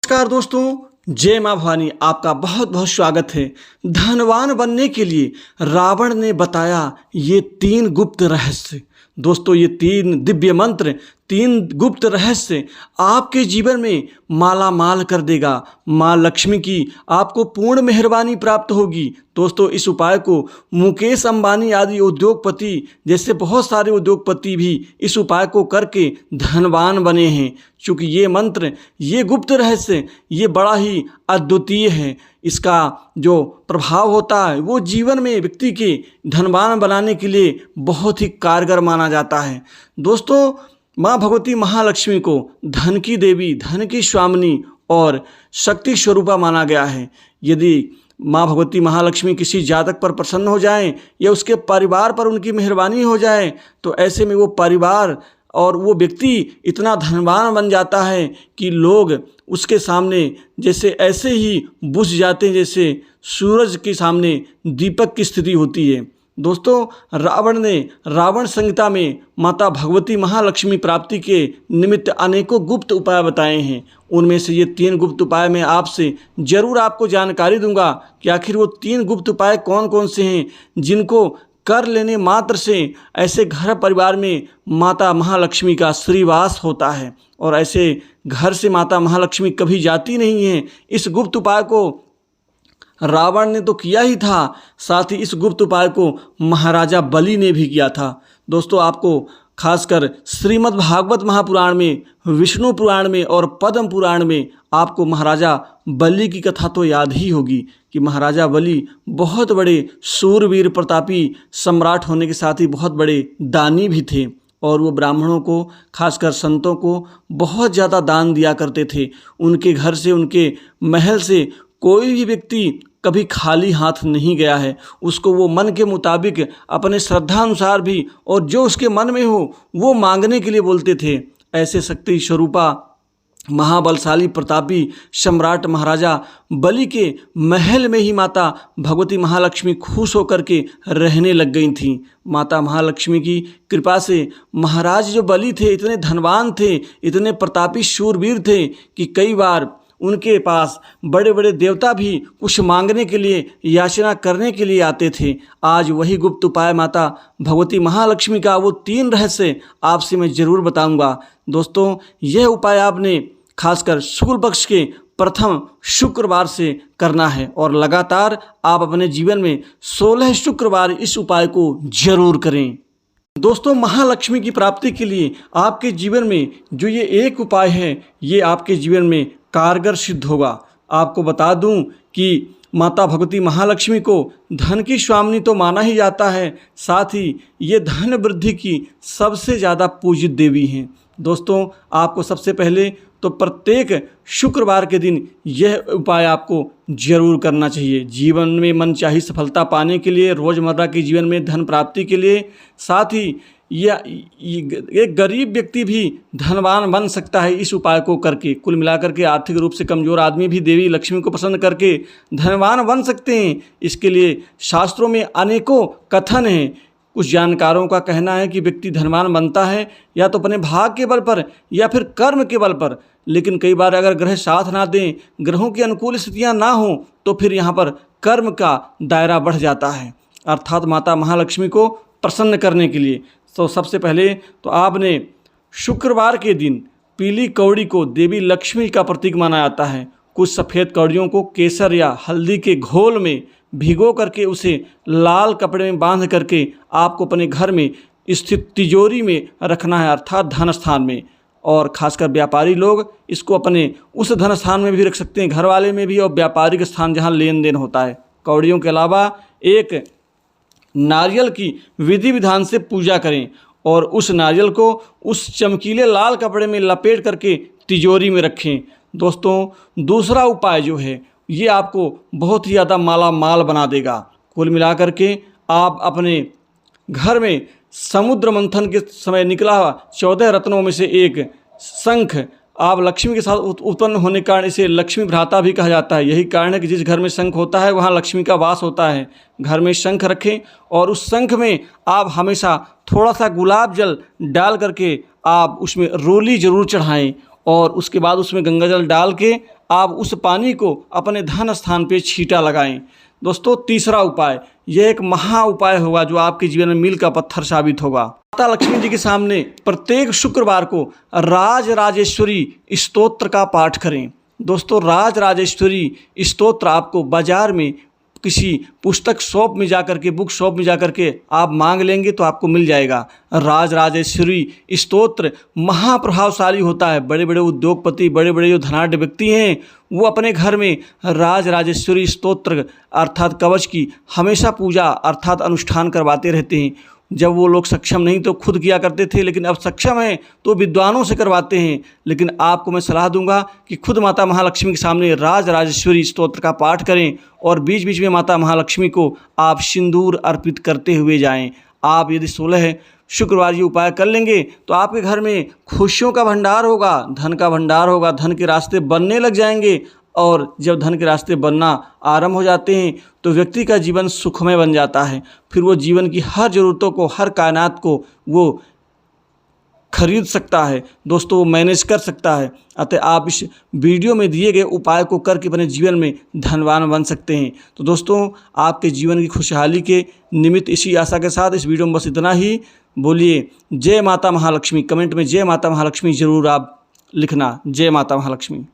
नमस्कार दोस्तों, जय माँ भवानी। आपका बहुत बहुत स्वागत है। धनवान बनने के लिए रावण ने बताया ये 3 गुप्त रहस्य। दोस्तों, ये 3 दिव्य मंत्र, 3 गुप्त रहस्य आपके जीवन में माला माल कर देगा। माँ लक्ष्मी की आपको पूर्ण मेहरबानी प्राप्त होगी। दोस्तों, इस उपाय को मुकेश अंबानी आदि उद्योगपति जैसे बहुत सारे उद्योगपति भी इस उपाय को करके धनवान बने हैं। चूँकि ये मंत्र, ये गुप्त रहस्य, ये बड़ा ही अद्वितीय है। इसका जो प्रभाव होता है वो जीवन में व्यक्ति के धनवान बनाने के लिए बहुत ही कारगर माना जाता है। दोस्तों, माँ भगवती महालक्ष्मी को धन की देवी, धन की स्वामिनी और शक्ति स्वरूपा माना गया है। यदि माँ भगवती महालक्ष्मी किसी जातक पर प्रसन्न हो जाएं या उसके परिवार पर उनकी मेहरबानी हो जाए तो ऐसे में वो परिवार और वो व्यक्ति इतना धनवान बन जाता है कि लोग उसके सामने जैसे ऐसे ही बुझ जाते हैं जैसे सूरज के सामने दीपक की स्थिति होती है। दोस्तों, रावण ने रावण संहिता में माता भगवती महालक्ष्मी प्राप्ति के निमित्त अनेकों गुप्त उपाय बताए हैं। उनमें से ये 3 गुप्त उपाय मैं आपसे ज़रूर आपको जानकारी दूंगा कि आखिर वो 3 गुप्त उपाय कौन कौन से हैं जिनको कर लेने मात्र से ऐसे घर परिवार में माता महालक्ष्मी का श्रीवास होता है और ऐसे घर से माता महालक्ष्मी कभी जाती नहीं है। इस गुप्त उपाय को रावण ने तो किया ही था, साथ ही इस गुप्त उपाय को महाराजा बलि ने भी किया था। दोस्तों, आपको खासकर श्रीमद् भागवत महापुराण में, विष्णु पुराण में और पद्म पुराण में आपको महाराजा बलि की कथा तो याद ही होगी कि महाराजा बलि बहुत बड़े शूरवीर प्रतापी सम्राट होने के साथ ही बहुत बड़े दानी भी थे और वो ब्राह्मणों को, खासकर संतों को बहुत ज़्यादा दान दिया करते थे। उनके घर से, उनके महल से कोई भी व्यक्ति कभी खाली हाथ नहीं गया है। उसको वो मन के मुताबिक अपने श्रद्धा अनुसार भी और जो उसके मन में हो वो मांगने के लिए बोलते थे। ऐसे शक्ति स्वरूपा महाबलशाली प्रतापी सम्राट महाराजा बलि के महल में ही माता भगवती महालक्ष्मी खुश होकर के रहने लग गई थीं। माता महालक्ष्मी की कृपा से महाराज जो बलि थे इतने धनवान थे, इतने प्रतापी शूरवीर थे कि कई बार उनके पास बड़े बड़े देवता भी कुछ मांगने के लिए, याचना करने के लिए आते थे। आज वही गुप्त उपाय माता भगवती महालक्ष्मी का वो 3 रहस्य आपसे मैं ज़रूर बताऊंगा। दोस्तों, यह उपाय आपने खासकर शुक्ल पक्ष के प्रथम शुक्रवार से करना है और लगातार आप अपने जीवन में 16 शुक्रवार इस उपाय को जरूर करें। दोस्तों, महालक्ष्मी की प्राप्ति के लिए आपके जीवन में जो ये एक उपाय है ये आपके जीवन में कारगर सिद्ध होगा। आपको बता दूं कि माता भगवती महालक्ष्मी को धन की स्वामिनी तो माना ही जाता है, साथ ही ये धन वृद्धि की सबसे ज़्यादा पूजित देवी हैं। दोस्तों, आपको सबसे पहले तो प्रत्येक शुक्रवार के दिन यह उपाय आपको जरूर करना चाहिए। जीवन में मनचाही सफलता पाने के लिए, रोज़मर्रा के जीवन में धन प्राप्ति के लिए, साथ ही एक गरीब व्यक्ति भी धनवान बन सकता है इस उपाय को करके। कुल मिलाकर के आर्थिक रूप से कमज़ोर आदमी भी देवी लक्ष्मी को प्रसन्न करके धनवान बन सकते हैं। इसके लिए शास्त्रों में अनेकों कथन हैं। कुछ जानकारों का कहना है कि व्यक्ति धनवान बनता है या तो अपने भाग के बल पर या फिर कर्म के बल पर, लेकिन कई बार अगर ग्रह साथ ना दें, ग्रहों की अनुकूल स्थितियाँ ना हों तो फिर यहाँ पर कर्म का दायरा बढ़ जाता है। अर्थात माता महालक्ष्मी को प्रसन्न करने के लिए तो सबसे पहले तो आपने शुक्रवार के दिन पीली कौड़ी को देवी लक्ष्मी का प्रतीक माना जाता है। कुछ सफ़ेद कौड़ियों को केसर या हल्दी के घोल में भिगो करके उसे लाल कपड़े में बांध करके आपको अपने घर में स्थित तिजोरी में रखना है, अर्थात धन स्थान में। और खासकर व्यापारी लोग इसको अपने उस धन स्थान में भी रख सकते हैं, घर वाले में भी और व्यापारिक स्थान जहाँ लेन देन होता है। कौड़ियों के अलावा एक नारियल की विधि विधान से पूजा करें और उस नारियल को उस चमकीले लाल कपड़े में लपेट करके तिजोरी में रखें। दोस्तों, दूसरा उपाय जो है ये आपको बहुत ही ज़्यादा माला माल बना देगा। कुल मिलाकर के आप अपने घर में समुद्र मंथन के समय निकला हुआ 14 रत्नों में से एक शंख, आप लक्ष्मी के साथ उत्पन्न होने के कारण इसे लक्ष्मी भ्राता भी कहा जाता है। यही कारण है कि जिस घर में शंख होता है वहाँ लक्ष्मी का वास होता है। घर में शंख रखें और उस शंख में आप हमेशा थोड़ा सा गुलाब जल डाल करके आप उसमें रोली ज़रूर चढ़ाएं और उसके बाद उसमें गंगा जल डाल के आप उस पानी को अपने धन स्थान पे छींटा लगाएं। दोस्तों तीसरा उपाय, यह एक महा उपाय होगा जो आपके जीवन में मील का पत्थर साबित होगा। माता लक्ष्मी जी के सामने प्रत्येक शुक्रवार को राज राजेश्वरी स्तोत्र का पाठ करें। दोस्तों राज राजेश्वरी स्तोत्र आपको बाजार में किसी पुस्तक शॉप में जाकर के, बुक शॉप में जाकर के आप मांग लेंगे तो आपको मिल जाएगा। राज राजेश्वरी स्तोत्र महाप्रभावशाली होता है। बड़े बड़े उद्योगपति, बड़े बड़े जो धनाढ्य व्यक्ति हैं, वो अपने घर में राज राजेश्वरी स्तोत्र अर्थात कवच की हमेशा पूजा अर्थात अनुष्ठान करवाते रहते हैं। जब वो लोग सक्षम नहीं तो खुद किया करते थे, लेकिन अब सक्षम हैं तो विद्वानों से करवाते हैं। लेकिन आपको मैं सलाह दूंगा कि खुद माता महालक्ष्मी के सामने राज राजेश्वरी स्तोत्र का पाठ करें और बीच बीच में माता महालक्ष्मी को आप सिंदूर अर्पित करते हुए जाएं। आप यदि 16 शुक्रवार ये उपाय कर लेंगे तो आपके घर में खुशियों का भंडार होगा, धन का भंडार होगा, धन के रास्ते बनने लग जाएंगे। और जब धन के रास्ते बनना आरंभ हो जाते हैं तो व्यक्ति का जीवन सुखमय बन जाता है। फिर वो जीवन की हर ज़रूरतों को, हर कायनात को वो खरीद सकता है। दोस्तों वो मैनेज कर सकता है। अतः आप इस वीडियो में दिए गए उपाय को करके अपने जीवन में धनवान बन सकते हैं। तो दोस्तों आपके जीवन की खुशहाली के निमित्त इसी आशा के साथ इस वीडियो में बस इतना ही। बोलिए जय माता महालक्ष्मी। कमेंट में जय माता महालक्ष्मी ज़रूर आप लिखना। जय माता महालक्ष्मी।